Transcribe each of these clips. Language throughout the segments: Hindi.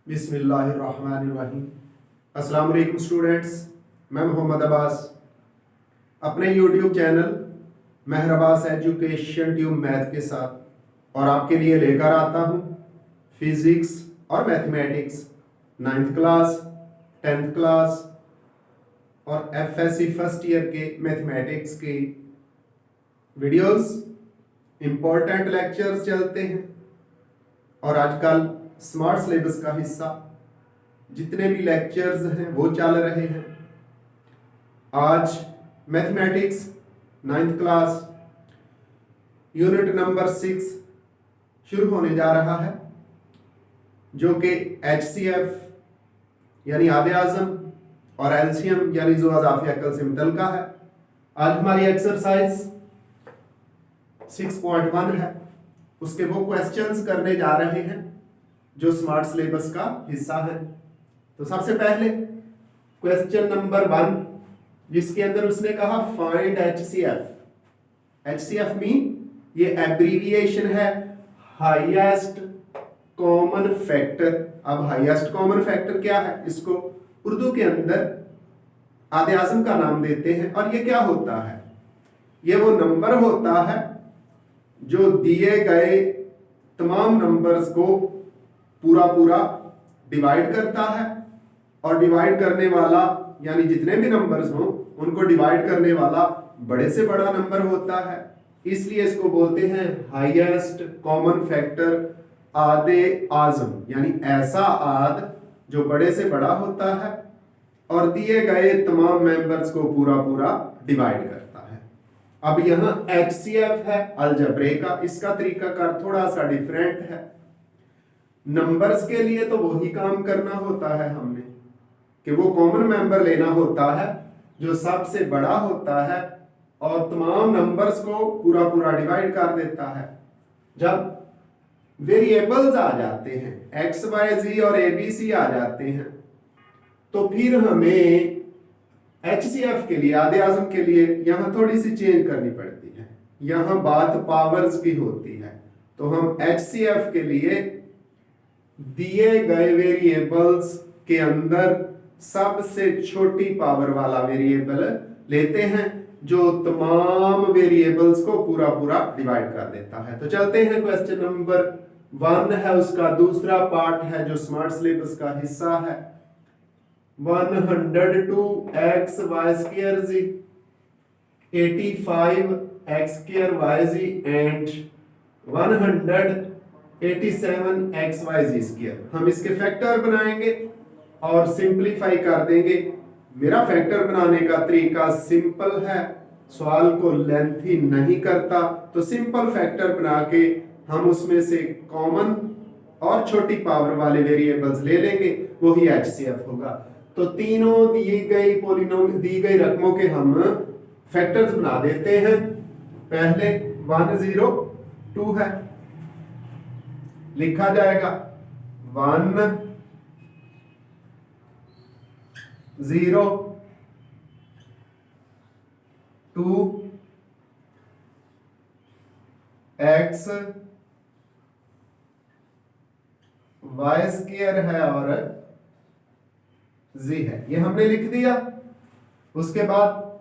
बिस्मिल्लाहिर्रहमानिर्रहीम। अस्सलाम वालेकुम स्टूडेंट्स, मैं मोहम्मद अब्बास अपने यूट्यूब चैनल महर अब्बास एजुकेशन ट्यूब मैथ के साथ और आपके लिए लेकर आता हूँ फिज़िक्स और mathematics 9th class 10th class और एफएससी फर्स्ट ईयर के मैथमेटिक्स के वीडियोस। इम्पोर्टेंट लेक्चर्स चलते हैं और आजकल स्मार्ट सिलेबस का हिस्सा जितने भी लेक्चर्स हैं वो चल रहे हैं। आज mathematics 9th class unit number 6 शुरू होने जा रहा है, जो कि HCF यानी आधे आज़म और LCM यानी जो अज़ाफ़ी अक्ल से मुतल्लिक़ा है। आज हमारी एक्सरसाइज 6.1 है, उसके वो क्वेश्चंस करने जा रहे हैं जो स्मार्ट सिलेबस का हिस्सा है। तो सबसे पहले क्वेश्चन नंबर 1, जिसके अंदर उसने कहा फाइंड HCF। HCF मीन ये एब्रीविएशन है हाईएस्ट कॉमन फैक्टर। अब हाईएस्ट कॉमन फैक्टर क्या है, इसको उर्दू के अंदर आधे आज़म का नाम देते हैं। और ये क्या होता है, ये वो नंबर होता है जो दिए गए तमाम नंबर्स को पूरा डिवाइड करता है, और डिवाइड करने वाला यानी जितने भी नंबर्स हों उनको डिवाइड करने वाला बड़े से बड़ा नंबर होता है। इसलिए इसको बोलते हैं हाईएस्ट कॉमन फैक्टर आधे आज़म, यानी ऐसा आद जो बड़े से बड़ा होता है और दिए गए तमाम मेंबर्स को पूरा डिवाइड करता है। अब यहाँ HCF है अलजब्रे का, इसका तरीकाकार थोड़ा सा डिफरेंट है। नंबर्स के लिए तो वही काम करना होता है हमने कि वो कॉमन मेंबर लेना होता है जो सबसे बड़ा होता है और तमाम नंबर्स को पूरा डिवाइड कर देता है। जब वेरिएबल्स आ जाते हैं, x, y, z और ABC आ जाते हैं, तो फिर हमें HCF के लिए आधे आज़म के लिए यहाँ थोड़ी सी चेंज करनी पड़ती है। यहाँ बात पावर्स की होती है, तो हम HCF के लिए दिए गए वेरिएबल्स के अंदर सबसे छोटी पावर वाला वेरिएबल लेते हैं जो तमाम वेरिएबल्स को पूरा डिवाइड कर देता है। तो चलते हैं, क्वेश्चन नंबर 1 है, उसका दूसरा पार्ट है जो स्मार्ट सिलेबस का हिस्सा है। 102x y square z 85x square y z and 187 XYZ square. हम इसके फैक्टर बनाएंगे और सिंपलीफाई कर देंगे। मेरा फैक्टर बनाने का तरीका सिंपल है, सवाल को लेंथी नहीं करता, तो सिंपल फैक्टर बना के हम उसमें से कॉमन और छोटी पावर वाले वेरिएबल्स ले लेंगे, वही HCF होगा। तो तीनों दी गई रकमों के हम फैक्टर्स बना देते हैं। पहले 102 है, लिखा जाएगा 1 0 2 x y स्क्वायर है और z है, ये हमने लिख दिया। उसके बाद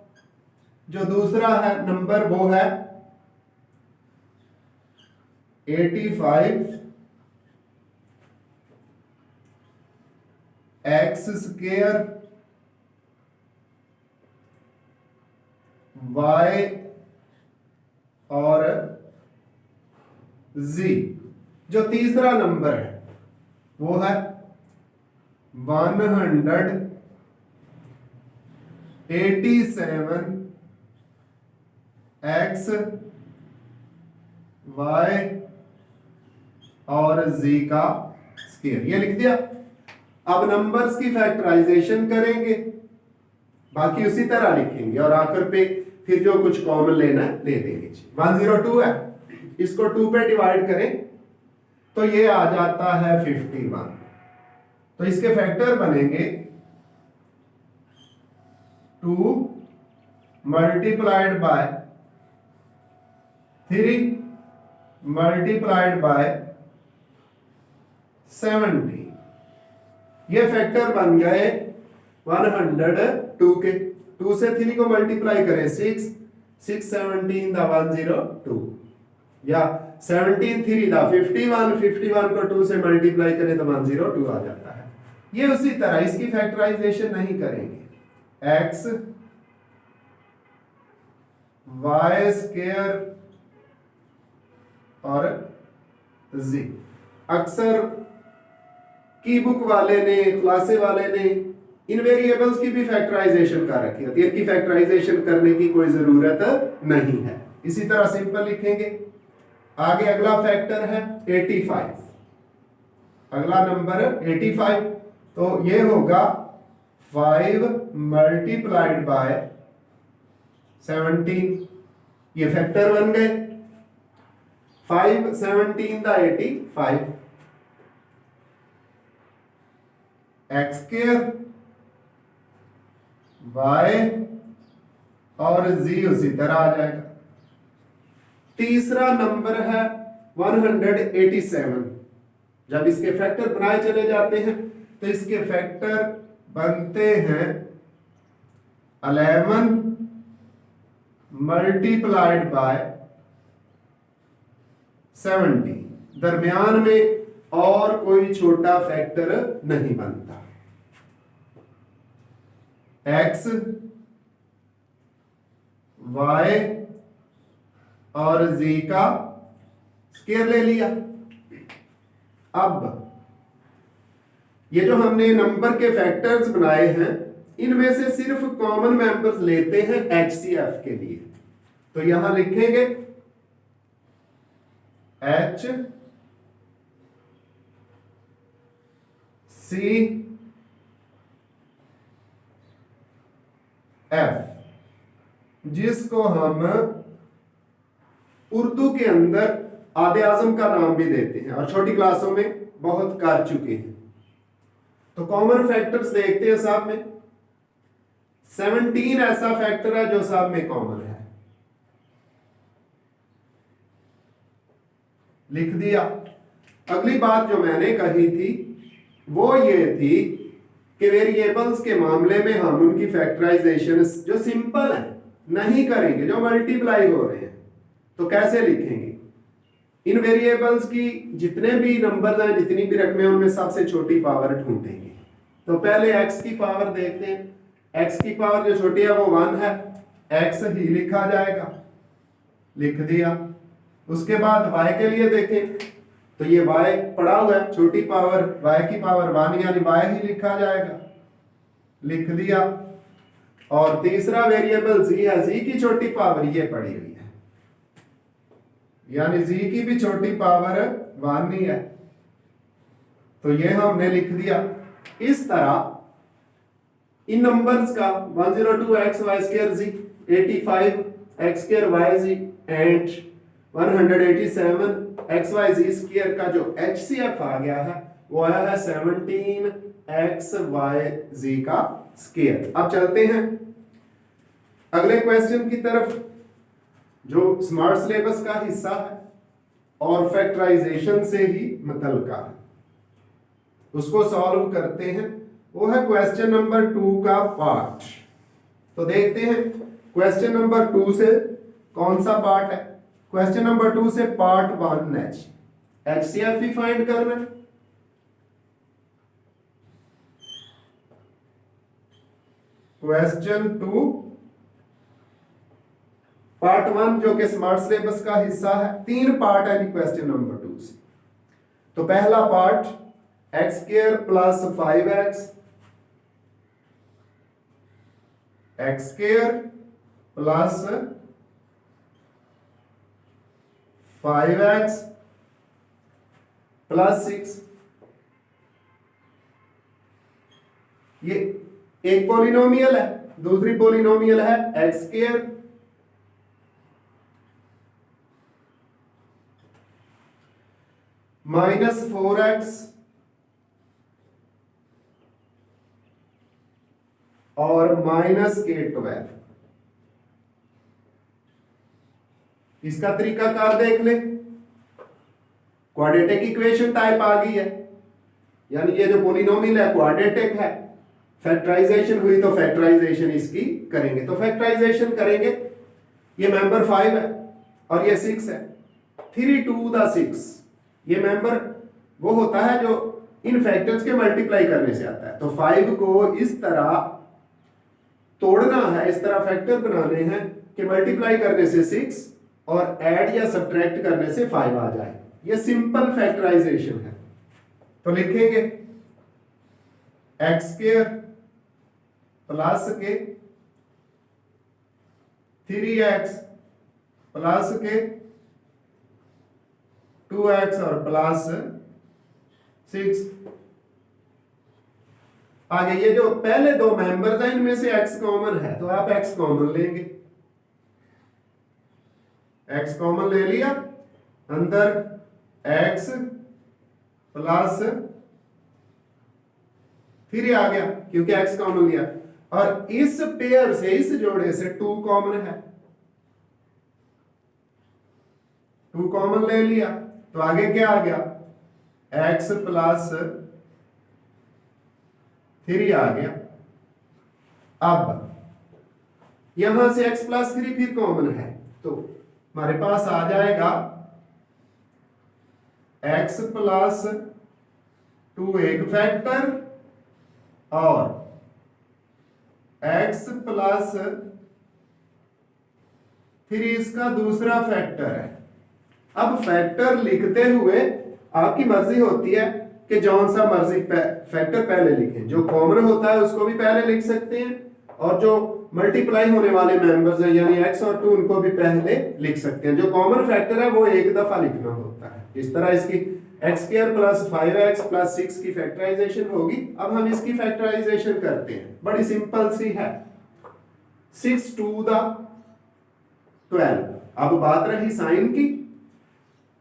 जो दूसरा है नंबर वो है 85 x स्क्वायर y और z। जो तीसरा नंबर है वो है 187 x y और z का स्क्वायर, ये लिख दिया। अब नंबर्स की फैक्टराइजेशन करेंगे, बाकी उसी तरह लिखेंगे और आखिर पे फिर जो कुछ कॉमन लेना है ले देंगे। 102 है, इसको 2 पे डिवाइड करें तो ये आ जाता है 51। तो इसके फैक्टर बनेंगे 2 मल्टीप्लाइड बाय 3 मल्टीप्लाइड बाय 70। ये फैक्टर बन गए 102 के। 2 से 3 को मल्टीप्लाई करें 6 6 17 दा 102 या 17 3 दा 51 51 को 2 से मल्टीप्लाई करें तो 102 आ जाता है। ये उसी तरह इसकी फैक्टराइजेशन नहीं करेंगे। x y स्क्वायर और z। अक्सर की बुक वाले ने, क्लासे वाले ने इन वेरिएबल्स की भी फैक्टराइजेशन कर रखी होती है, इनकी फैक्टराइजेशन करने की कोई जरूरत नहीं है। इसी तरह सिंपल लिखेंगे। आगे अगला फैक्टर है 85, अगला नंबर 85। तो ये होगा 5 मल्टीप्लाइड बाय 17। ये फैक्टर बन गए 5 17 दा 85। एक्स स्क्वायर वाई और जी उसी तरह आ जाएगा। तीसरा नंबर है 187। जब इसके फैक्टर बनाए चले जाते हैं तो इसके फैक्टर बनते हैं 11 मल्टीप्लाइड बाय 70। दरमियान में और कोई छोटा फैक्टर नहीं बनता। एक्स वाई और जी का स्क्वायर ले लिया। अब ये जो हमने नंबर के फैक्टर्स बनाए हैं इनमें से सिर्फ कॉमन मेंबर्स लेते हैं HCF के लिए। तो यहां लिखेंगे H C F, जिसको हम उर्दू के अंदर आदे आजम का नाम भी देते हैं और छोटी क्लासों में बहुत कर चुके हैं। तो कॉमन फैक्टर्स देखते हैं साहब में। 17 ऐसा फैक्टर है जो साहब में कॉमन है, लिख दिया। अगली बात जो मैंने कही थी वो ये थी कि वेरिएबल्स के मामले में हम उनकी फैक्टराइजेशन जो सिंपल है नहीं करेंगे, जो मल्टीप्लाई हो रहे हैं। तो कैसे लिखेंगे? इन वेरिएबल्स की जितने भी नंबर हैं, जितनी भी रकमें, उनमें सबसे छोटी पावर ढूंढेंगे। तो पहले x की पावर देखते हैं। x की पावर जो छोटी है वो 1 है, x ही लिखा जाएगा, लिख दिया। उसके बाद y के लिए देखें तो ये y पड़ा हुआ है, छोटी पावर y की पावर 1 यानी y ही लिखा जाएगा, लिख दिया। और तीसरा वेरिएबल z है, z की छोटी पावर ये पड़ी हुई है, यानी z की भी छोटी पावर 1 ही है, तो ये हमने लिख दिया। इस तरह इन नंबर्स का 102 x y square z, 85 x square y z and 187 x y z square का जो HCF आ गया है वो आया है 17 एक्स वाई जी का स्क्वायर। अब चलते हैं अगले क्वेश्चन की तरफ जो स्मार्ट सिलेबस का हिस्सा है और फैक्टराइजेशन से ही मुतल्लिका है, उसको सॉल्व करते हैं। वो है क्वेश्चन नंबर 2 का पार्ट। तो देखते हैं क्वेश्चन नंबर 2 से कौन सा पार्ट है। क्वेश्चन नंबर 2 से पार्ट 1 HCF ही फाइंड करना है। क्वेश्चन 2 पार्ट 1 जो कि स्मार्ट सिलेबस का हिस्सा है। 3 पार्ट है क्वेश्चन नंबर 2 से। तो पहला part x square plus 5x, x square plus 5x plus 6। ये एक पॉलिनोमियल है, दूसरी पॉलिनोमियल है एक्स स्क्वायर -4x और -k12। इसका तरीकाकार देख ले, क्वाड्रेटिक इक्वेशन टाइप आ गई है, यानी ये जो पॉलिनोमियल है क्वाड्रेटिक है, फैक्टराइजेशन हुई तो फैक्टराइजेशन इसकी करेंगे। तो फैक्टराइजेशन करेंगे, ये मेंबर 5 है और ये 6 है, 3 to the 6 ये मेंबर वो होता है जो इन फैक्टर्स के मल्टीप्लाई करने से आता है। तो 5 को इस तरह तोड़ना है, इस तरह फैक्टर बनाने हैं कि मल्टीप्लाई करने से 6 और ऐड या सब्ट्रैक्ट करने से 5 आ जाए। ये सिंपल फैक्टराइजेशन है। तो लिखेंगे x² प्लस के 3x प्लस के 2x और प्लस 6। आगे ये जो पहले दो मेंबर्स हैं इनमें से x कॉमन है तो आप x कॉमन लेंगे, x कॉमन ले लिया, अंदर x प्लस 3 आ गया क्योंकि x कॉमन लिया, और इस पेयर से इस जोड़े से 2 कॉमन है, 2 कॉमन ले लिया तो आगे क्या आ गया x प्लस 3 आ गया। अब यहां से x प्लस 3 फिर कॉमन है तो हमारे पास आ जाएगा x प्लस 2 एक फैक्टर और x प्लस 3 इसका दूसरा फैक्टर है। अब फैक्टर लिखते हुए आपकी मर्जी होती है कि जौन सा मर्जी फैक्टर पहले लिखें, जो कॉमन होता है उसको भी पहले लिख सकते हैं और जो मल्टीप्लाई होने वाले मेंबर्स हैं यानी x और 2 उनको भी पहले लिख सकते हैं। जो कॉमन फैक्टर है वो एक दफा लिखना होता है। इस तरह इसकी x² प्लस 5x प्लस 6 की फैक्टराइजेशन होगी। अब हम इसकी फैक्टराइजेशन करते हैं, बड़ी सिंपल सी है, 6 to the 12। अब बात रही साइन की,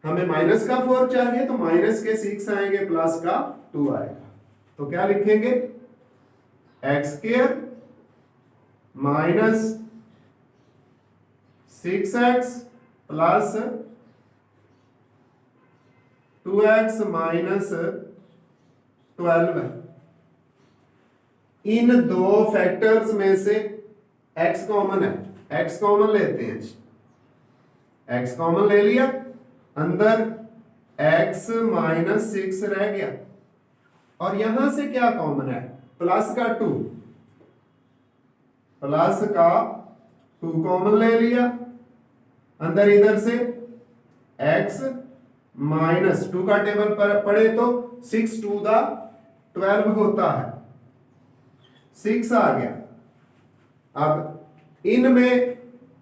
हमें माइनस का 4 चाहिए तो माइनस के 6 आएंगे प्लस का 2 आएगा। तो क्या लिखेंगे x² minus 6x plus 2x minus 12 है। इन दो फैक्टर्स में से x कॉमन है, x कॉमन लेते हैं, x कॉमन ले लिया, अंदर x माइनस 6 रह गया और यहां से क्या कॉमन है प्लस का 2, प्लस का 2 कॉमन ले लिया, अंदर इधर से x माइनस 2 का टेबल पर पढ़े तो 6 to the 12 होता है, 6 आ गया। अब इनमें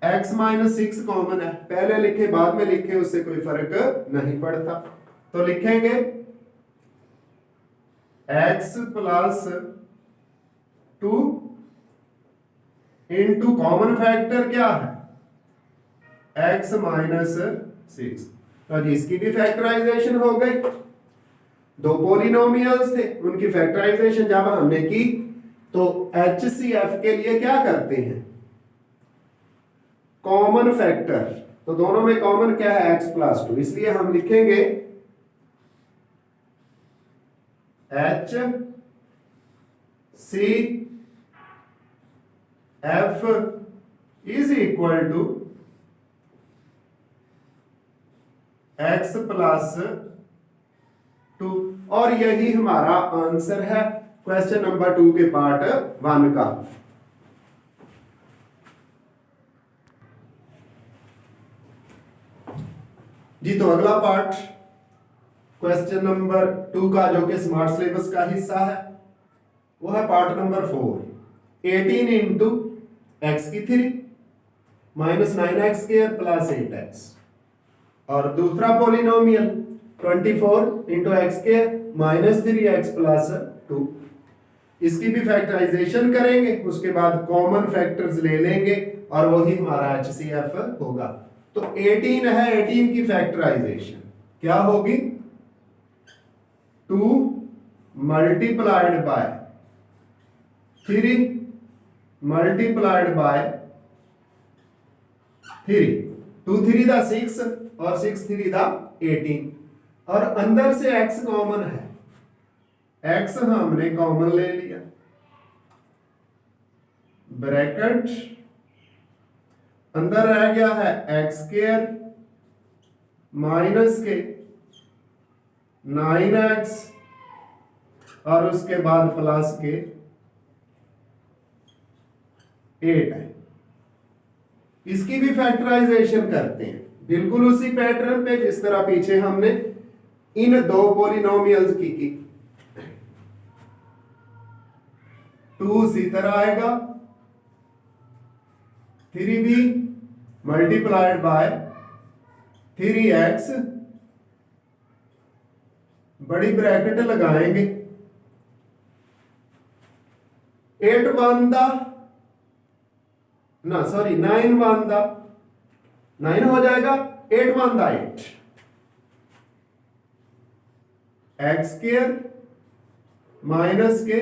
x माइनस 6 कॉमन है, पहले लिखे बाद में लिखे उससे कोई फर्क नहीं पड़ता। तो लिखेंगे x plus 2 into common factor क्या है x माइनस 6। तो इसकी भी फैक्टराइजेशन हो गई। दो पॉलिनोमियल्स थे उनकी फैक्टराइजेशन जब हमने की तो HCF के लिए क्या करते हैं कॉमन फैक्टर, तो दोनों में कॉमन क्या है x प्लस 2, इसलिए हम लिखेंगे HCF is equal to x plus 2 और यही हमारा आंसर है क्वेश्चन नंबर 2 के पार्ट 1 का। जी तो अगला पार्ट क्वेश्चन नंबर 2 का जो कि स्मार्ट सिलेबस का हिस्सा है वो है पार्ट नंबर 4, 18 इंटू एक्स की 3 माइनस 9x² प्लस 8x और दूसरा polynomial 24 into x² minus 3x plus 2। इसकी भी फैक्टराइजेशन करेंगे, उसके बाद कॉमन फैक्टर्स ले लेंगे और वही हमारा HCF होगा। तो 18 है, 18 की फैक्टराइजेशन क्या होगी 2 मल्टीप्लाइड बाय 3 मल्टीप्लाइड बाय 3, 2 3 दा 6 और 6 3 दा 18, और अंदर से x कॉमन है, x हमने कॉमन ले लिया, ब्रैकेट अंदर रह गया है एक्स स्क्वायर माइनस के 9x और उसके बाद प्लस के 8 है। इसकी भी फैक्टराइजेशन करते हैं बिल्कुल उसी पैटर्न पे जिस तरह पीछे हमने इन दो पॉलिनोमियल्स की 2 इसी तरह आएगा, 3b मल्टीप्लाइड बाय 3x, बड़ी ब्रैकेट लगाएंगे, 8 1 दा ना सॉरी 9 1 दा 9 हो जाएगा, 8 1 दा 8, एक्स स्क्वायर माइनस के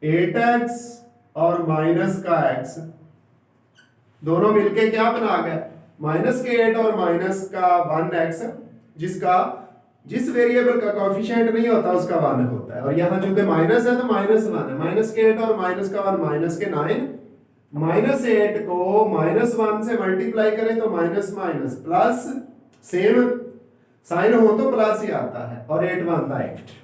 8x और माइनस का x दोनों मिलके क्या बना गया, माइनस के 8 और माइनस का 1x, जिस वेरिएबल का कोएफिशिएंट नहीं होता उसका 1 होता है, और यहां चूंकि माइनस है तो माइनस 1 है, माइनस के 8 और माइनस का 1 माइनस के 9, माइनस 8 को माइनस 1 से मल्टीप्लाई करें तो minus minus plus, same sign हो तो प्लस ही आता है, और 8 1 दा 8।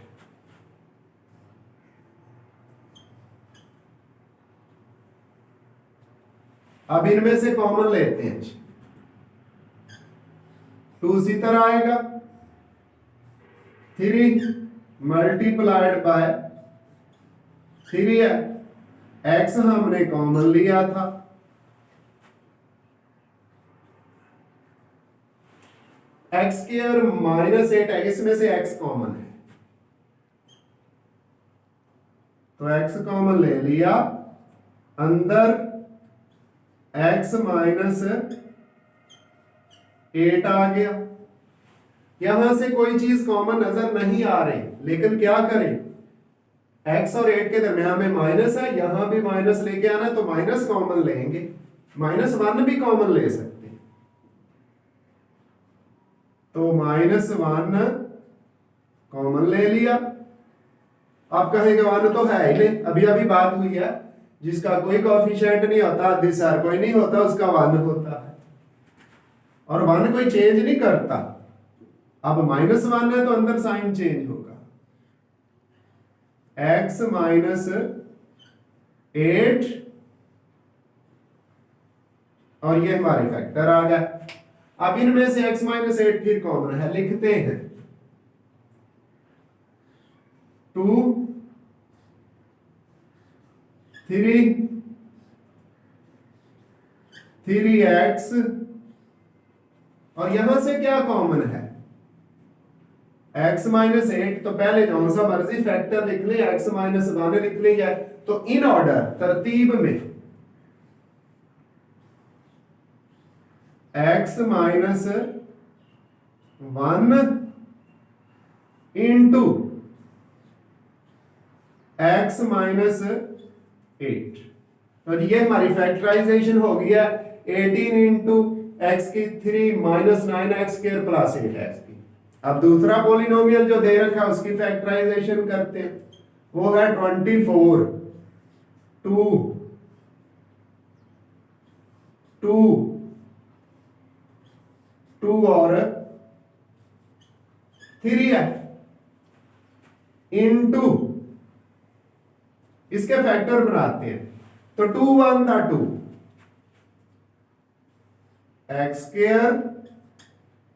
अब इनमें से कॉमन लेते हैं, 2 इसी तरह आएगा, 3 मल्टीप्लाइड बाय 3 है, x हमने कॉमन लिया था, एक्स स्क्वायर माइनस 8 है, इसमें से x कॉमन है तो x कॉमन ले लिया, अंदर x माइनस 8 आ गया, यहां से कोई चीज कॉमन नजर नहीं आ रही, लेकिन क्या करें, x और 8 के दरमियान में माइनस है, यहां भी माइनस लेके आना है तो माइनस कॉमन लेंगे, माइनस 1 भी कॉमन ले सकते हैं, तो माइनस 1 कॉमन ले लिया। आप कहेंगे 1 तो है ही नहीं, अभी अभी बात हुई है, जिसका कोई कोएफिशिएंट नहीं होता, दिशार कोई नहीं होता, उसका 1 होता है, और 1 कोई चेंज नहीं करता। अब माइनस 1 है तो अंदर साइन चेंज होगा, x माइनस 8, और ये हमारे फैक्टर आ गया। अब इनमें से x माइनस 8 फिर कॉमन है, लिखते हैं 2 3x, और यहां से क्या कॉमन है, x माइनस 8, तो पहले कौन सा मर्जी फैक्टर लिख ले, x माइनस 1 लिख ले, तो इन ऑर्डर तरतीब में x minus 1 into x minus 8, और ये हमारी फैक्टराइजेशन हो गया 18 इंटू एक्स की 3 minus 9x square plus 8x की। अब दूसरा पॉलिनोमियल जो दे रखा है उसकी फैक्टराइजेशन करते हैं, वो है 24 2 और 3 है इंटू, इसके फैक्टर बनाते हैं, तो 2 1 था 2 एक्स स्क्वायर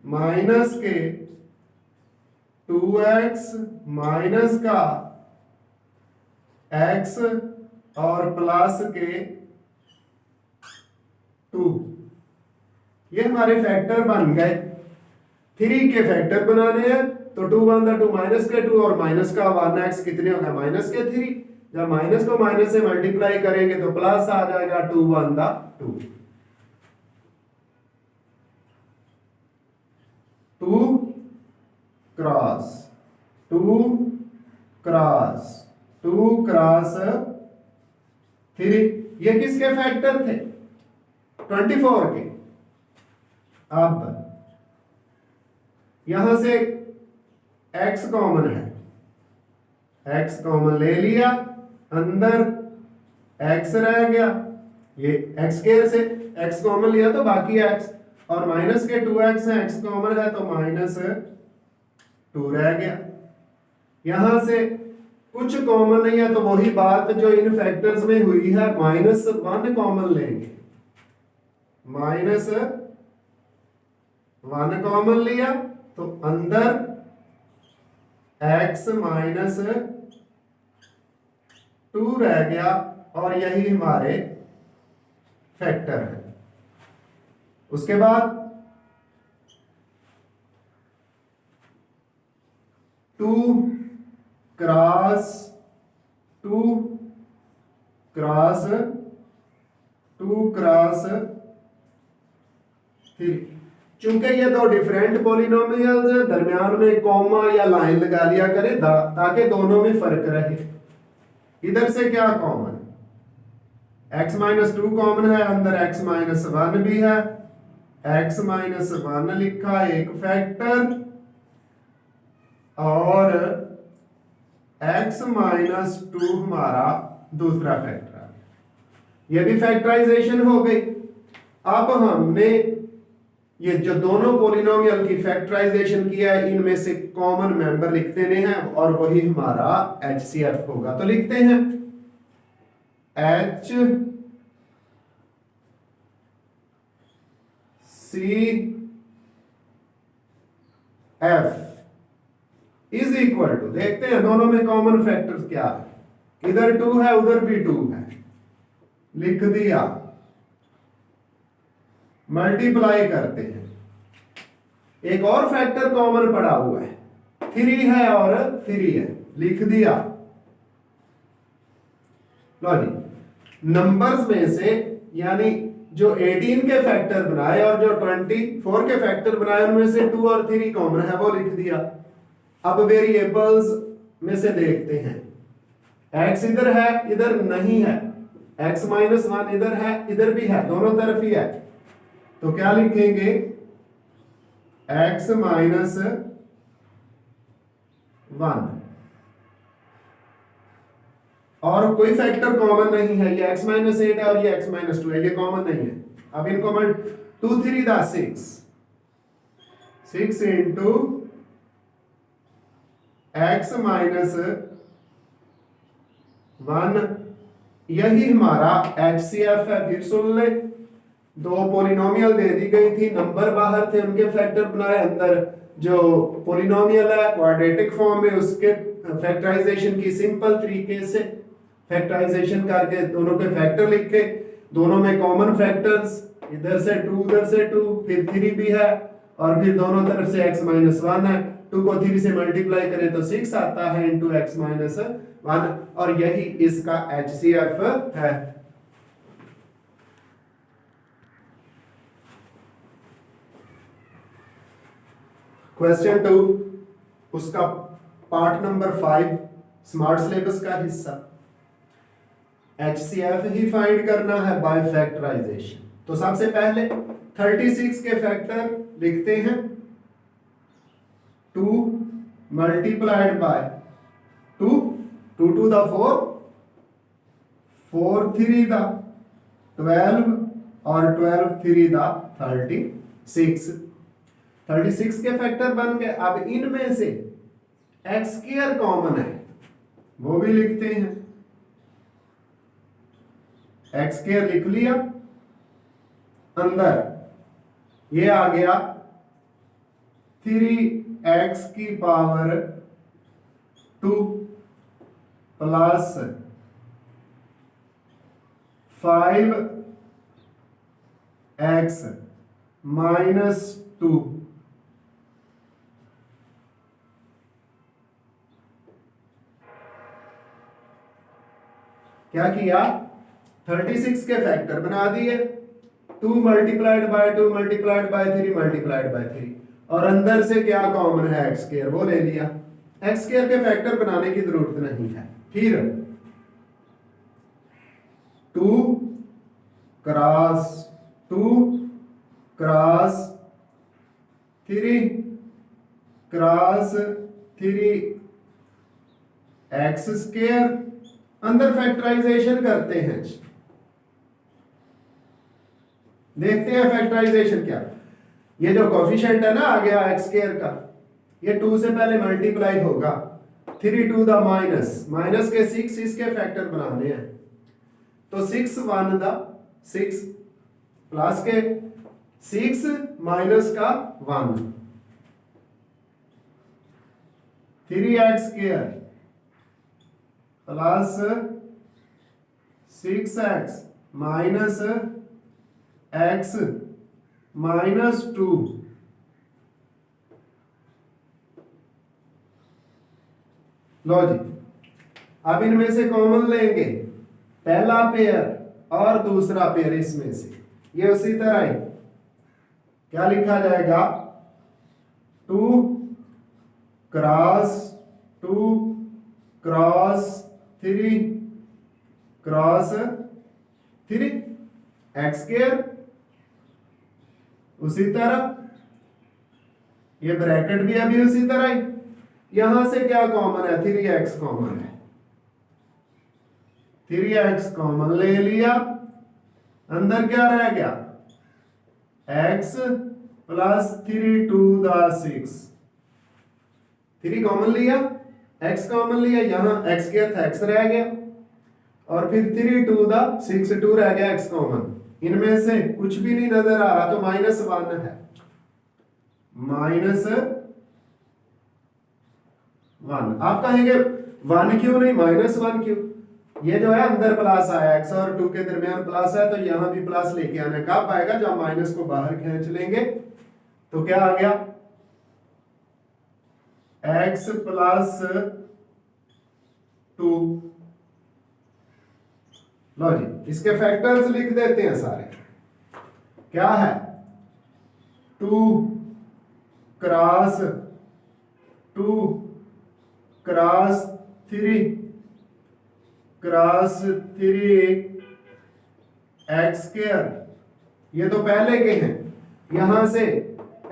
माइनस के 2x माइनस का x और प्लस के 2, ये हमारे फैक्टर बन गए। 3 के फैक्टर बनाने हैं तो 2 1 था 2 माइनस के 2 और माइनस का 1x कितने होगा, माइनस के 3, जब माइनस को माइनस से मल्टीप्लाई करेंगे तो प्लस आ जाएगा 2 1 था 2, 2 क्रॉस 2 क्रॉस 2 क्रॉस 3, ये किसके फैक्टर थे? 24 के। अब यहां से x कॉमन है, x कॉमन ले लिया, अंदर x रह गया, ये x स्क्वायर से x कॉमन लिया तो बाकी x, और माइनस के 2x है, x कॉमन है तो -2 रह गया। यहां से कुछ कॉमन नहीं है तो वही बात जो इन फैक्टर्स में हुई है, -1 कॉमन लेंगे, -1 कॉमन लिया तो अंदर x -2 रह गया, और यही हमारे फैक्टर है। उसके बाद 2 क्रॉस 2 क्रॉस 2 क्रॉस 3, चूंकि ये दो डिफरेंट पॉलिनोमियल्स हैं, दरमियान में कॉमा या लाइन लगा लिया करें ताकि दोनों में फर्क रहे। इधर से क्या कॉमन, x-2 कॉमन है, अंदर x-1 भी है, x-1 लिखा एक फैक्टर, और x-2 हमारा दूसरा फैक्टर। ये भी फैक्टराइजेशन हो गई। अब हमने ये जो दोनों पॉलिनोमियल की फैक्टराइजेशन किया है, इनमें से कॉमन मेंबर लिख देने हैं और वही हमारा HCF होगा। तो लिखते हैं HCF इज इक्वल टू, देखते हैं दोनों में कॉमन फैक्टर्स क्या है, इधर 2 है उधर भी 2 है, लिख दिया, मल्टीप्लाई करते हैं, एक और फैक्टर कॉमन पड़ा हुआ है, 3 है और 3 है, लिख दिया। लो जी, नंबर्स में से यानी जो 18 के फैक्टर बनाए और जो 24 के फैक्टर बनाए, उनमें से 2 और 3 कॉमन है, वो लिख दिया। अब वेरिएबल्स में से देखते हैं, x इधर है इधर नहीं है, x-1 इधर है इधर भी है, दोनों तरफ ही है, तो क्या लिखेंगे, x-1, और कोई फैक्टर कॉमन नहीं है, ये x-8 है और ये x-2 है, ये कॉमन नहीं है। अब इनको मैं 2 3 दा 6 इंटू x-1, यही हमारा HCF है। फिर सुन ले, दो पॉलिनोमियल दे दी गई थी, नंबर बाहर थे, उनके फैक्टर बनाए, अंदर जो पॉलिनोमियल है क्वाड्रेटिक फॉर्म में, उसके फैक्टराइजेशन की सिंपल तरीके से फैक्टराइजेशन करके दोनों के फैक्टर लिखे, दोनों में कॉमन फैक्टर्स, इधर से 2 उधर से 2, फिर 3 भी है, और फिर दोनों तरफ से x-1 है, 2 को 3 से मल्टीप्लाई करें तो 6 आता है इंटू x-1, और यही इसका HCF है। क्वेश्चन 2, उसका पार्ट नंबर 5, स्मार्ट सिलेबस का हिस्सा, HCF ही फाइंड करना है बाय फैक्टराइजेशन। तो सबसे पहले 36 के फैक्टर लिखते हैं, 2 multiplied by 2 2 to the 4 4 3 the 12 और 12 3 the 36 36 के फैक्टर बन गए। अब इनमें से x स्क्वायर कॉमन है, वो भी लिखते हैं, x स्क्वायर लिख लिया, अंदर ये आ गया 3x की पावर 2 प्लस 5x माइनस 2, क्या किया, 36 के फैक्टर बना दिए, 2 multiplied by 2 multiplied by 3 multiplied by 3, और अंदर से क्या कॉमन है एक्स स्क्वायर वो ले लिया। एक्स स्क्वायर के फैक्टर बनाने की जरूरत नहीं है। फिर 2 cross 2 cross 3 cross 3 x square. अंदर फैक्टराइजेशन करते हैं, देखते हैं फैक्टराइजेशन क्या। ये जो कोफिशिएंट है ना आ गया एक्स स्क्वायर का, ये 2 से पहले मल्टीप्लाई होगा, 3 टू द माइनस के 6 इसके फैक्टर बनाने हैं। तो 6 1 द 6 प्लस के 6 माइनस का 1 3x square plus 6x minus x minus 2 लो जी। अब इनमें से कॉमन लेंगे, पहला पेयर और दूसरा पेयर इसमें से, ये उसी तरह ही क्या लिखा जाएगा 2 cross 2 cross 3 cross 3 x square. उसी तरह ये ब्रैकेट भी अभी उसी तरह ही, यहां से क्या कॉमन है 3x कॉमन है, 3x कॉमन ले लिया, अंदर क्या रह गया x plus 3 to the 6 3 common लिया, x कॉमन लिया, यहां x के साथ x रह गया और फिर 3 टू द 6 2 रह गया x कॉमन। इनमें से कुछ भी नहीं नजर आ रहा तो -1 है, -1। आप कहेंगे 1 क्यों नहीं -1 क्यों? ये जो है अंदर प्लस आया, x और 2 के दरमियान प्लस है तो यहां भी प्लस लेके आना। कब आएगा जब माइनस को बाहर खींच लेंगे तो क्या आ गया x प्लस 2। लो जी, इसके फैक्टर्स लिख देते हैं सारे। क्या है 2 cross 2 cross 3 cross 3 x square, ये तो पहले के हैं, यहां से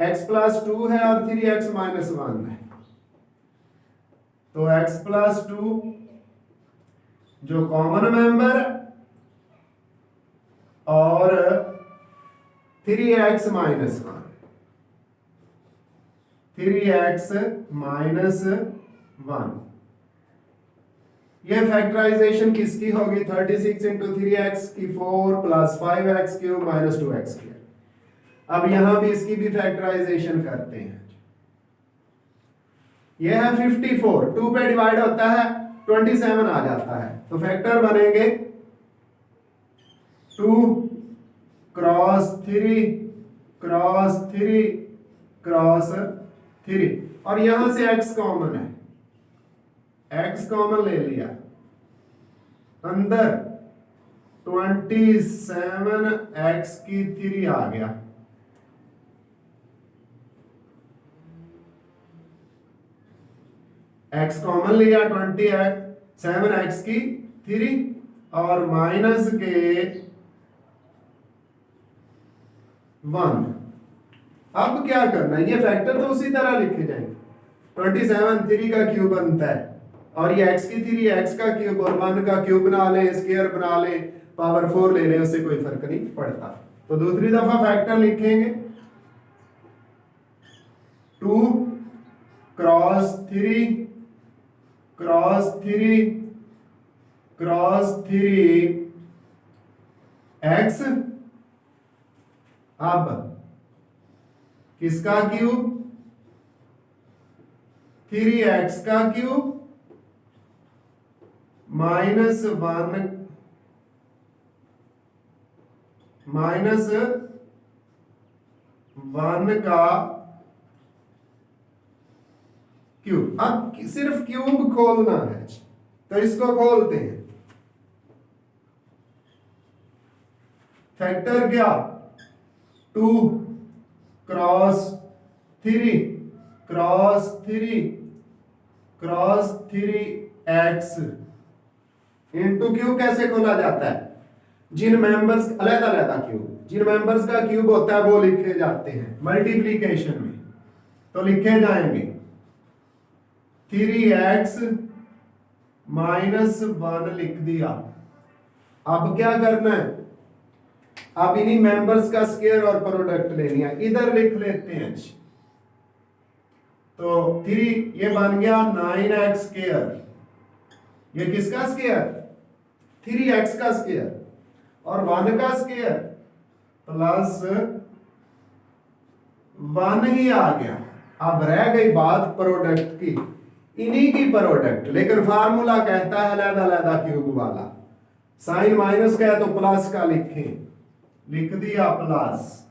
x प्लस 2 है और 3x माइनस 1 है, तो x प्लस 2 जो कॉमन मेंबर है और 3x माइनस 1 3x माइनस 1। ये फैक्टराइजेशन किसकी होगी 36 इंटू 3x की 4 plus 5x cube minus 2x square. अब यहां भी इसकी भी फैक्टराइजेशन करते हैं। ये है 54, 2 पे डिवाइड होता है 27 आ जाता है, तो फैक्टर बनेंगे 2 क्रॉस 3 क्रॉस 3 क्रॉस 3 और यहां से x कॉमन है, x कॉमन ले लिया, अंदर 27x की 3 आ गया, x कॉमन लिया 27x की 3 और माइनस के 1। अब क्या करना है, ये फैक्टर तो उसी तरह लिखे जाएंगे, 27 3 का क्यूब बनता है और ये x की 3 x का क्यूब और 1 का क्यूब बना लें, स्क्वायर बना लें, पावर 4 ले लें, उससे कोई फर्क नहीं पड़ता। तो दूसरी दफा फैक्टर लिखेंगे 2 क्रॉस 3 क्रॉस 3 क्रॉस 3 x। अब किसका क्यूब 3x का क्यूब माइनस 1 का क्यूब। अब सिर्फ क्यूब खोलना है तो इसको खोलते हैं। फैक्टर क्या 2 cross 3 cross 3x into cube कैसे खोला जाता है? जिन मेंबर्स अलग-अलग क्यूब, जिन मेंबर्स का क्यूब होता है वो लिखे जाते हैं मल्टीप्लिकेशन में, तो लिखे जाएंगे 3x -1 लिख दिया। अब क्या करना है? अब इन्हीं मेंबर्स का स्क्वायर और प्रोडक्ट लेनी है, इधर लिख लेते हैं। तो 3 ये बन गया 9x स्क्वायर, ये किसका स्क्वायर? 3x का स्क्वायर, और 1 का स्क्वायर प्लस 1 ही आ गया। अब रह गई बात प्रोडक्ट की, इन्हीं की प्रोडक्ट, लेकिन फार्मूला कहता है अलग-अलग क्यूब वाला। साइन माइनस का है तो प्लस का लिखें, लिख दिया प्लस,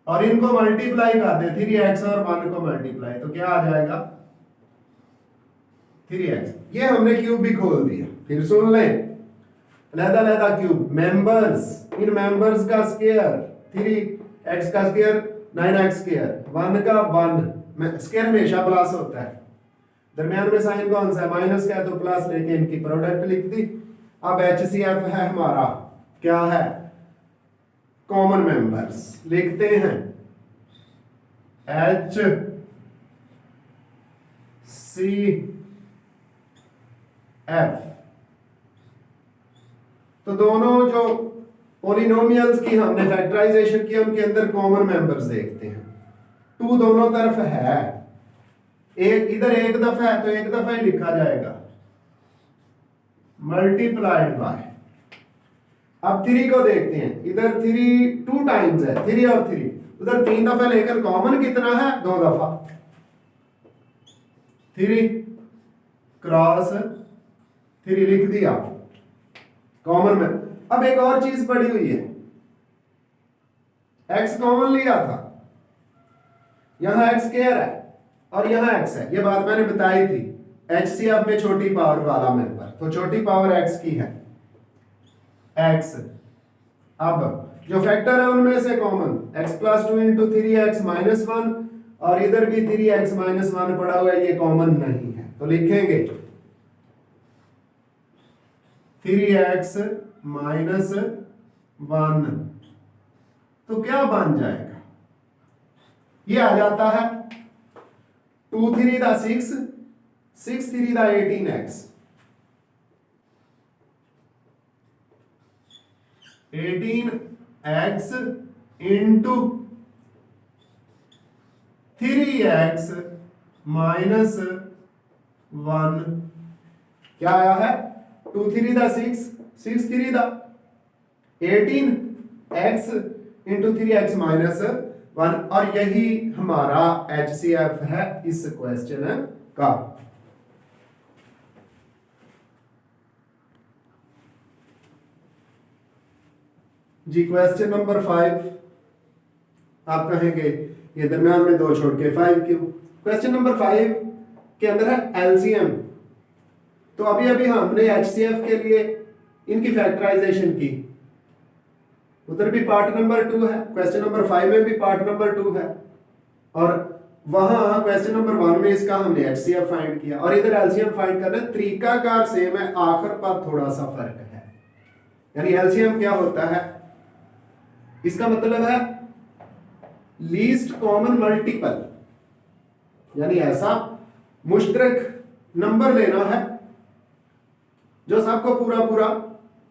और इनको मल्टीप्लाई कर दे 3x और 1 को मल्टीप्लाई, तो क्या आ जाएगा 3x। ये हमने क्यूब भी खोल दिया। फिर सुन लें, अलग-अलग क्यूब मेंबर्स, इन मेंबर्स का स्क्वायर 3x का स्क्वायर 9x स्क्वायर, 1 का 1, स्क्वायर हमेशा प्लस होता है, दरमियान में साइन कौन सा है? माइनस का है, तो प्लस लेके इनकी प्रोडक्ट लिख दी। अब HCF है हमारा, क्या है? Common members. लिखते हैं HCF, तो दोनों जो पॉलिनोमियल्स की हमने फैक्टराइजेशन की उनके अंदर कॉमन मेंबर्स देखते हैं। 2 दोनों तरफ है, एक इधर एक दफा है तो एक दफा ही लिखा जाएगा, मल्टीप्लाइड बाय। अब 3 को देखते हैं, इधर 3 2 टाइम्स है, 3 और 3, उधर 3 दफा, लेकर कॉमन कितना है? 2 दफा। 3 क्रॉस 3 लिख दिया कॉमन में। अब एक और चीज पड़ी हुई है, x कॉमन लिया था, यहां x स्क्वायर है और यहां x है, ये बात मैंने बताई थी। HCF में छोटी पावर वाला मेंबर, तो छोटी पावर x की है x। अब जो फैक्टर है उनमें से कॉमन x + 2 × 3x - 1, और इधर भी 3x - 1 पड़ा हुआ है, ये कॉमन नहीं है, तो लिखेंगे 3x - 1, तो क्या बन जाएगा? ये आ जाता है 2 3 दा 6, 6 3 दा 18x, 18x इंटू 3x - 1, क्या आया है? 2 3 दा 6, 6 3 दा 18x इंटू 3x - 1, और यही हमारा HCF है इस क्वेश्चन का। जी क्वेश्चन नंबर 5, आप कहेंगे ये दरमियान में 2 छोड़ के 5 क्यों? क्वेश्चन नंबर 5 के अंदर है LCM। तो अभी अभी हमने HCF के लिए इनकी फैक्टराइजेशन की, उधर भी पार्ट नंबर 2 है, क्वेश्चन नंबर 5 में भी पार्ट नंबर 2 है, और वहां क्वेश्चन नंबर 1 में इसका हमने HCF फाइंड किया, और इधर LCM फाइंड करना। तरीकाकार सेम है, आखिर पर थोड़ा सा फर्क है। यानी LCM क्या होता है? इसका मतलब है लीस्ट कॉमन मल्टीपल, यानी ऐसा मुश्तरक नंबर लेना है जो सबको पूरा पूरा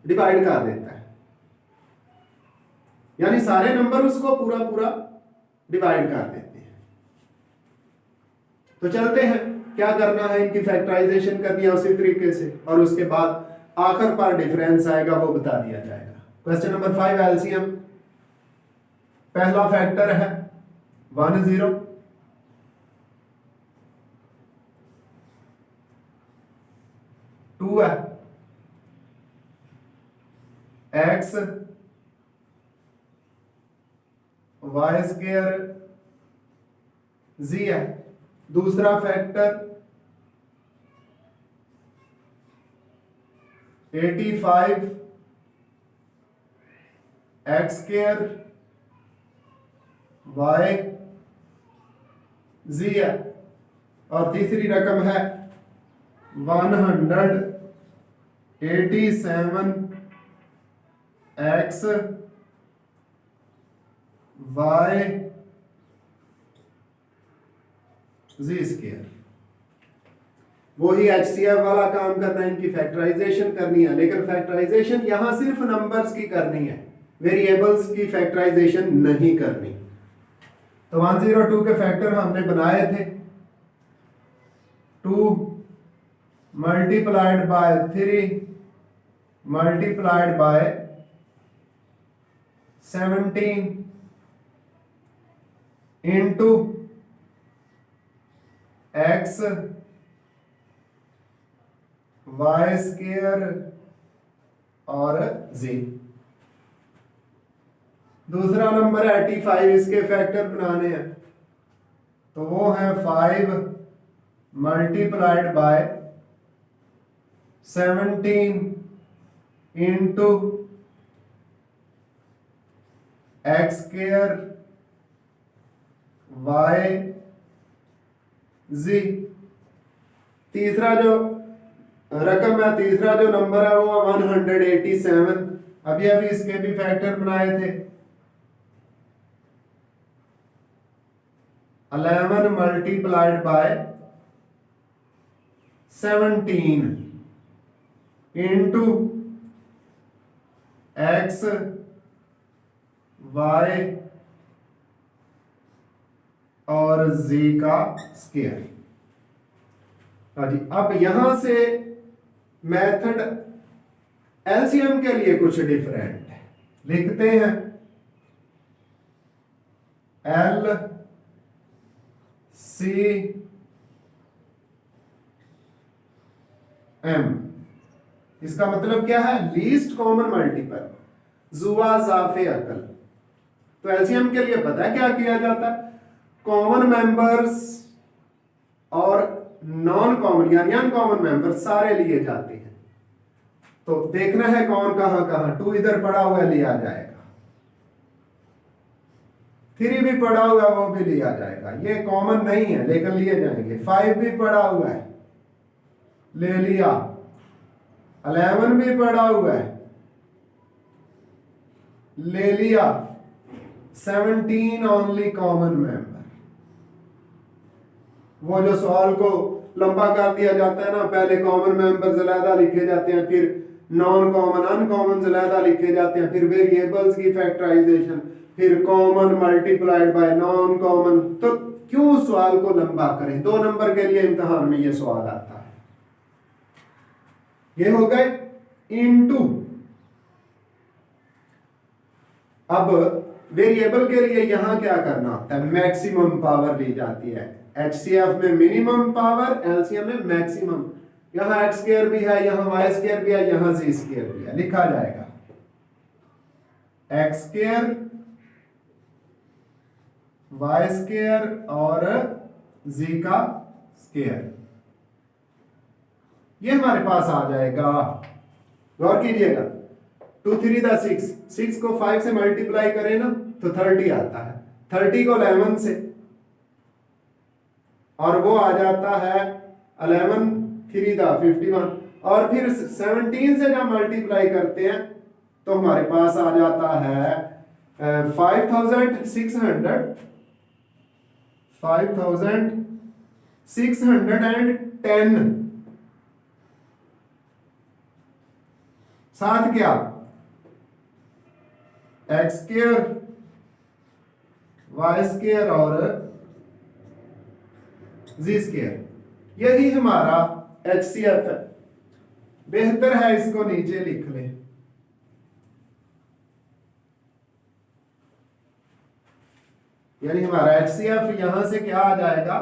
डिवाइड कर देता है, यानी सारे नंबर उसको पूरा पूरा डिवाइड कर देते हैं। तो चलते हैं, क्या करना है? इनकी फैक्टराइजेशन करनी है उसी तरीके से, और उसके बाद आखिर पर डिफरेंस आएगा वो बता दिया जाएगा। क्वेश्चन नंबर 5 LCM, पहला फैक्टर है 1 0, टू है x y स्क्वायर z है। दूसरा फैक्टर 85 x स्क्वायर y जी है, और तीसरी रकम है 187x y जी स्क्वायर। वही HCF वाला काम करना है, इनकी फैक्टराइजेशन करनी है, लेकिन फैक्टराइजेशन यहां सिर्फ नंबर्स की करनी है, वेरिएबल्स की फैक्टराइजेशन नहीं करनी। तो 102 के फैक्टर हमने बनाए थे, 2 multiplied by 3 multiplied by 17 into x y square और z। दूसरा नंबर है 85, इसके फैक्टर बनाने हैं, तो वो है 5 multiplied by 17 into x square y z। तीसरा जो रकम है, तीसरा जो नंबर है वो 187। अभी अभी इसके भी फैक्टर बनाए थे, 11 multiplied by 17 into x y और z का स्क्वायर। जी, अब यहां से मेथड एलसीएम के लिए कुछ डिफरेंट है, लिखते हैं एल सी एम। इसका मतलब क्या है? लीस्ट कॉमन मल्टीपल, जुआ जाफे अकल। तो एलसीएम के लिए पता है क्या किया जाता है? कॉमन मेंबर्स और नॉन कॉमन यानी अनकॉमन मेंबर्स सारे लिए जाते हैं। तो देखना है कौन कहां कहां, 2 इधर पड़ा हुआ लिया जाएगा, 3 भी पड़ा हुआ वो भी लिया जाएगा, ये कॉमन नहीं है लेकिन लिए जाएंगे। 5 भी पड़ा हुआ है, ले लिया। 11 भी पड़ा हुआ है, ले लिया। 17 ओनली कॉमन मेंबर। वो जो सवाल को लंबा कर दिया जाता है ना, पहले कॉमन मेंबर्स अलहदा लिखे जाते हैं, फिर नॉन कॉमन अनकॉमन अलहदा लिखे जाते हैं, फिर वेरिएबल्स की फैक्टराइजेशन, फिर common multiplied by non common. तो क्यों सवाल को लंबा करें? 2 नंबर के लिए इम्तिहान में ये सवाल आता है। ये हो गए इनटू। अब वेरिएबल के लिए यहां क्या करना होता है? मैक्सिमम पावर ली जाती है। HCF में मिनिमम पावर, एलसीएम में मैक्सिमम। यहां x स्क्वायर भी है, यहां y स्क्वायर भी है, यहां z स्क्वायर भी है। लिखा जाएगा x स्क्वायर y स्क्वायर और z का स्क्वायर। ये हमारे पास आ जाएगा। गौर कीजिएगा, 2 3 दा 6, 6 को 5 से मल्टीप्लाई करें ना तो 30 आता है, 30 को 11 से, और वो आ जाता है 11 3 दा 51, और फिर 17 से जब मल्टीप्लाई करते हैं तो हमारे पास आ जाता है 5610। साथ क्या? x स्क्वायर y स्क्वायर और z स्क्वायर। यही हमारा HCF है। बेहतर है इसको नीचे लिख लें। यानी हमारा HCF यहां से क्या आ जाएगा?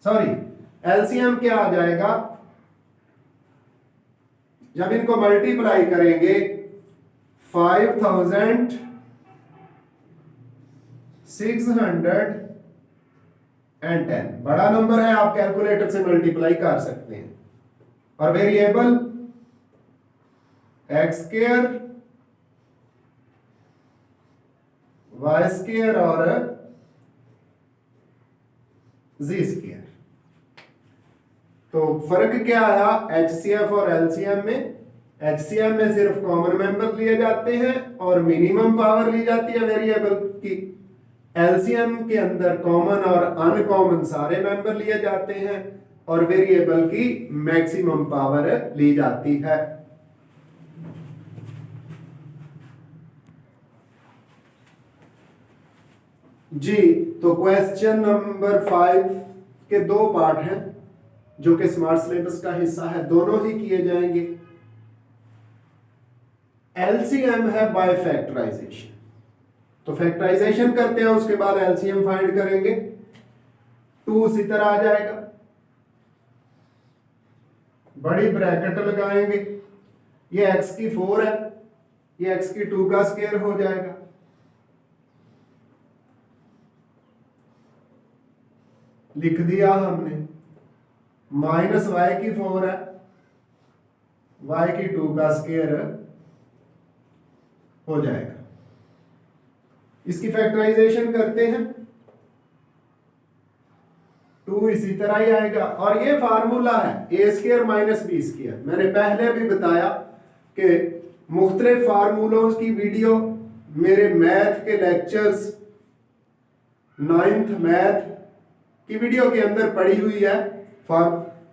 सॉरी, LCM क्या आ जाएगा? जब इनको मल्टीप्लाई करेंगे 5610, बड़ा नंबर है, आप कैलकुलेटर से मल्टीप्लाई कर सकते हैं। और variable x square y square और जी स्क्वायर। तो फर्क क्या आया एचसीएफ और एलसीएम में? एचसीएम में सिर्फ कॉमन मेंबर लिए जाते हैं और मिनिमम पावर ली जाती है वेरिएबल की। एलसीएम के अंदर कॉमन और अनकॉमन सारे मेंबर लिए जाते हैं और वेरिएबल की मैक्सिमम पावर ली जाती है। जी, तो क्वेश्चन नंबर 5 के दो पार्ट हैं जो कि स्मार्ट सिलेबस का हिस्सा है, दोनों ही किए जाएंगे। एलसीएम है बाय फैक्टराइजेशन, तो फैक्टराइजेशन करते हैं, उसके बाद एलसीएम फाइंड करेंगे। 2 उसी तरह आ जाएगा, बड़ी ब्रैकेट लगाएंगे, ये x की 4 है, ये x की 2 का स्क्वायर हो जाएगा। लिख दिया हमने, माइनस y की 4 है, y की 2 का स्क्वायर हो जाएगा। इसकी फैक्टराइजेशन करते हैं, 2 इसी तरह ही आएगा। और ये फार्मूला है ए स्क्वायर माइनस बी स्क्वायर। मैंने पहले भी बताया कि मुख्तलिफ फार्मूलों की वीडियो मेरे मैथ के लेक्चर्स 9th मैथ की वीडियो के अंदर पड़ी हुई है।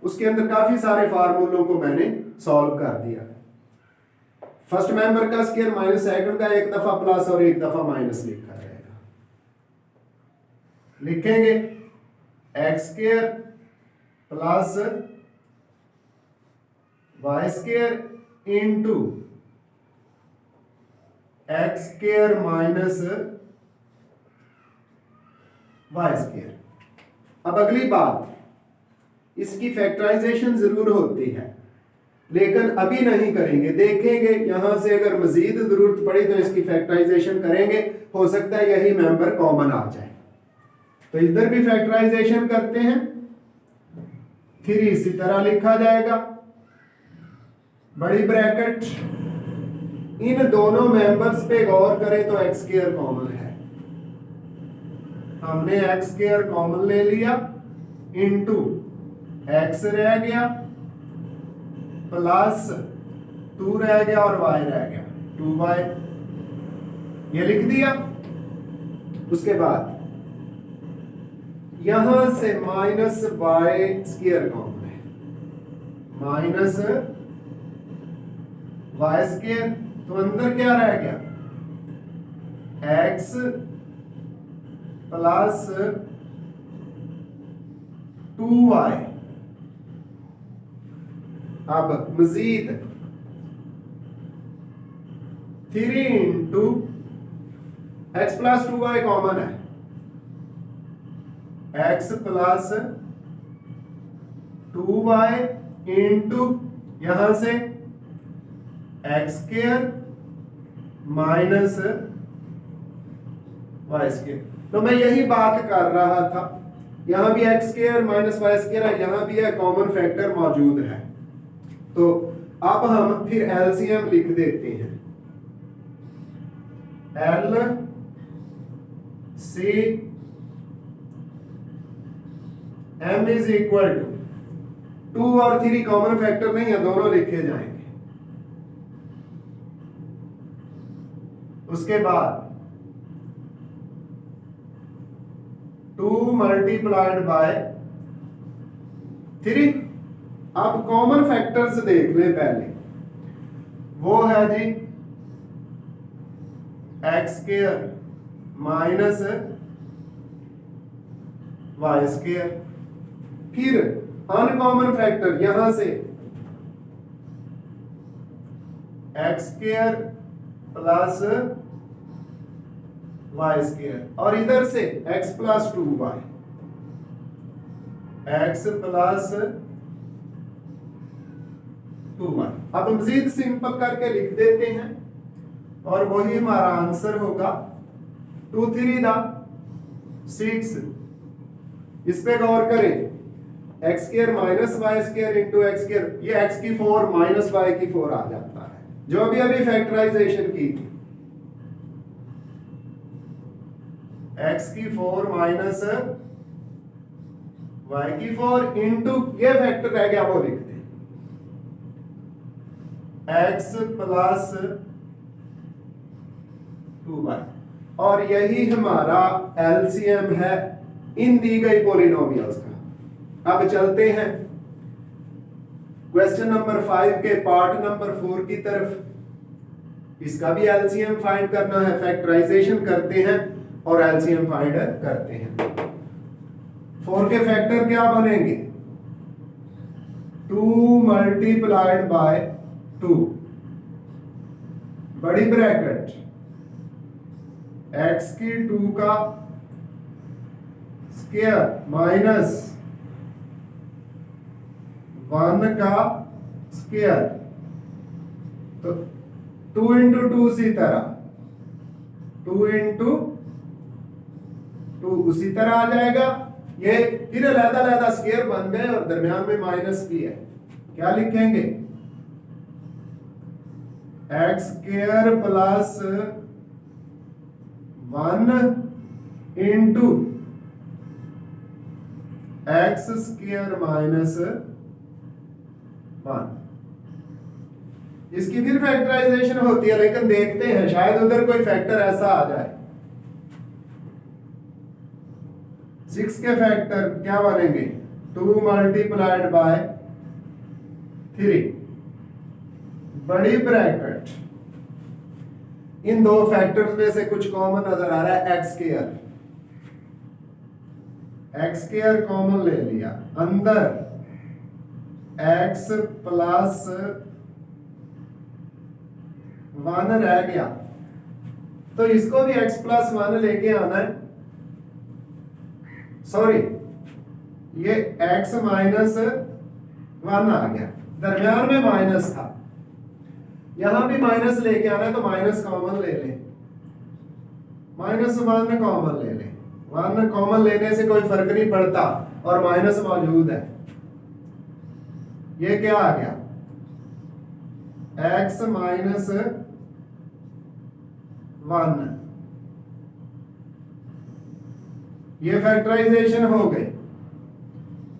उसके अंदर काफी सारे फार्मूलों को मैंने सॉल्व कर दिया। फर्स्ट मेंबर का स्क्वायर माइनस सेकंड का एक दफा प्लस और एक दफा माइनस लिखा रहेगा। लिखेंगे x square plus Y square into x square minus Y square. अब अगली बात, इसकी फैक्टराइजेशन जरूर होती है लेकिन अभी नहीं करेंगे, देखेंगे यहां से अगर मजीद जरूरत पड़ी तो इसकी फैक्टराइजेशन करेंगे, हो सकता है यही मेंबर कॉमन आ जाए। तो इधर भी फैक्टराइजेशन करते हैं, 3 इसी तरह लिखा जाएगा, बड़ी ब्रैकेट। इन दोनों मेंबर्स पे गौर करें तो एक्स स्क्वायर कॉमन है, हमने एक्स स्क्वायर कॉमन ले लिया, इनटू एक्स रह गया प्लस 2 रह गया और y रह गया 2y, ये लिख दिया। उसके बाद यहां से माइनस वाई स्क्वायर कॉमन है, माइनस वाई स्क्वायर, तो अंदर क्या रह गया x प्लस 2y। अब मजीद 3 into x plus 2y common है, x प्लस 2y इंटू यहां से x square minus Y square. तो मैं यही बात कर रहा था, यहां भी x square minus Y square है, यहां भी है कॉमन फैक्टर मौजूद है। तो अब हम फिर एलसीएम लिख देते हैं, L C M is equal to 2 और 3 कॉमन फैक्टर नहीं है, दोनों लिखे जाएंगे। उसके बाद 2 मल्टीप्लाइड बाय 3। अब कॉमन फैक्टर्स देख ले पहले, वो है जी X square minus Y square, फिर अनकॉमन फैक्टर यहां से x square plus Y square और इधर से x plus 2y, x plus 2y। अब मजीद सिंपल करके लिख देते हैं और वही हमारा आंसर होगा 2 3 6। इस पे गौर करें, x square minus Y square into x square, ये एक्स की 4 माइनस वाई की 4 आ जाता है जो अभी अभी फैक्टराइजेशन की थी। एक्स की 4 माइनस वाई की 4 इंटू ये फैक्टर रह गया, वो लिखते हैं एक्स प्लस 2y, और यही हमारा एलसीएम है इन दी गई पॉलिनोमियल्स का। अब चलते हैं क्वेश्चन नंबर 5 के पार्ट नंबर 4 की तरफ। इसका भी एलसीएम फाइंड करना है, फैक्टराइजेशन करते हैं और एलसीएम फाइंड करते हैं। 4 के फैक्टर क्या बनेंगे? 2 मल्टीप्लाइड बाय 2 बड़ी ब्रैकेट x की 2 का स्क्वायर माइनस 1 का स्क्वायर, तो 2 इंटू 2 उसी तरह 2 इंटू 2 उसी तरह आ जाएगा। ये फिर अलग-अलग स्क्वायर बन गए और दरमियान में माइनस भी है। क्या लिखेंगे? X square plus 1 into x square minus 1। इसकी फिर फैक्टराइजेशन होती है, लेकिन देखते हैं शायद उधर कोई फैक्टर ऐसा आ जाए। 6 के फैक्टर क्या बनेंगे? 2 मल्टीप्लाइड बाय 3 बड़ी ब्रैकेट, इन दो फैक्टर्स में से कुछ कॉमन नजर आ रहा है, x square, x square common ले लिया, अंदर एक्स प्लस 1 रह गया, तो इसको भी x प्लस 1 लेके आना है। सॉरी, ये x माइनस 1 आ गया, दरमियान में माइनस था, यहां भी माइनस लेके आना है, तो माइनस कॉमन ले लें, -1 कॉमन ले लें। 1 कॉमन लेने से कोई फर्क नहीं पड़ता और माइनस मौजूद है। ये क्या आ गया? x minus 1। ये फैक्टराइजेशन हो गई।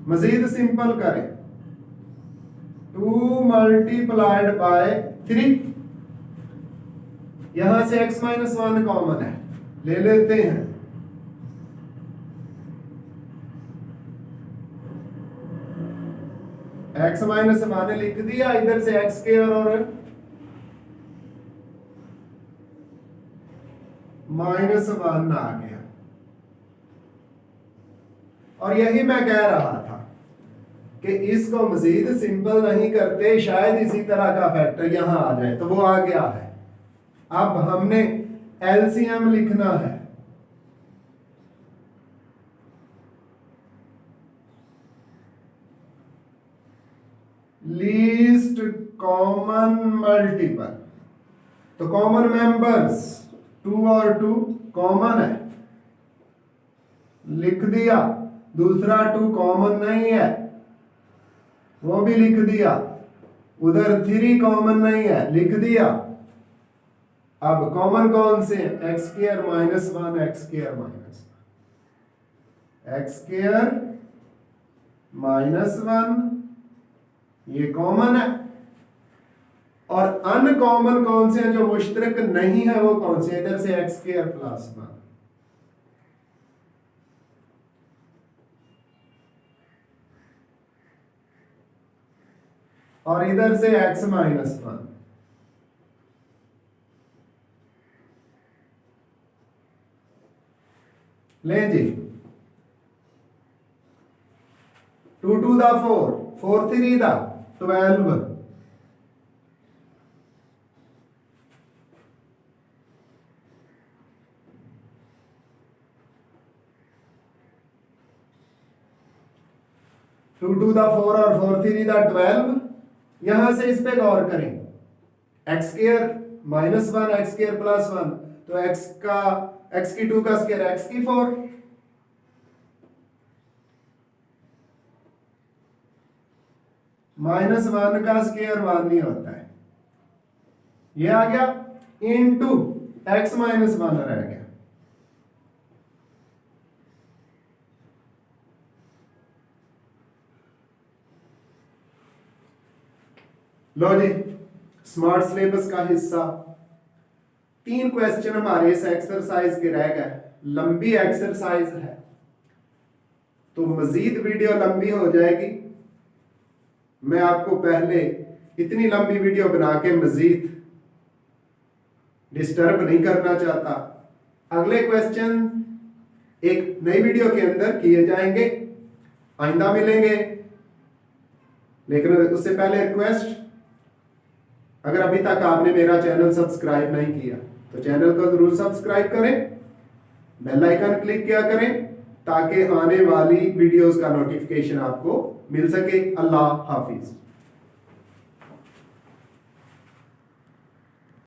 मजीद सिंपल करें, 2 मल्टीप्लाइड बाय 3, यहां से x माइनस 1 कॉमन है, ले लेते हैं। x माइनस 1 लिख दिया, इधर से x स्क्वायर और -1 आ गया। और यही मैं कह रहा था कि इसको मजीद सिंपल नहीं करते, शायद इसी तरह का फैक्टर यहां आ जाए, तो वो आ गया है। अब हमने एलसीएम लिखना है। लीस्ट कॉमन मल्टीपल, तो कॉमन मेंबर्स 2 और 2 कॉमन है, लिख दिया। दूसरा 2 कॉमन नहीं है, वो भी लिख दिया। उधर 3 कॉमन नहीं है, लिख दिया। अब कॉमन कौन से? X square minus 1, x square minus 1, x square minus 1, ये कॉमन है। और अनकॉमन कौन से हैं जो मुश्तरक नहीं है, वो कौन से? इधर से एक्स स्क्वायर प्लस 1 और इधर से x माइनस 1। ले जी, 2 2 दा 4, 4 3 दा 12, टू टू दा 4 और 4 3 दा 12। यहां से इस पे गौर करें, x square minus 1, x square plus 1, तो एक्स की 2 का स्क्वायर एक्स की 4, -1 का स्क्वायर 1 नहीं होता है, ये आ गया, इनटू एक्स माइनस 1 रह गया। लो जी, स्मार्ट सिलेबस का हिस्सा 3 क्वेश्चन हमारे इस एक्सरसाइज के रह गए। लंबी एक्सरसाइज है तो मजीद वीडियो लंबी हो जाएगी। मैं आपको पहले इतनी लंबी वीडियो बना के मजीद डिस्टर्ब नहीं करना चाहता। अगले क्वेश्चन एक नई वीडियो के अंदर किए जाएंगे, आइंदा मिलेंगे। लेकिन उससे पहले रिक्वेस्ट, अगर अभी तक आपने मेरा चैनल सब्सक्राइब नहीं किया तो चैनल को जरूर सब्सक्राइब करें, बेल आइकन क्लिक किया करें ताकि आने वाली वीडियोस का नोटिफिकेशन आपको मिल सके। अल्लाह हाफिज।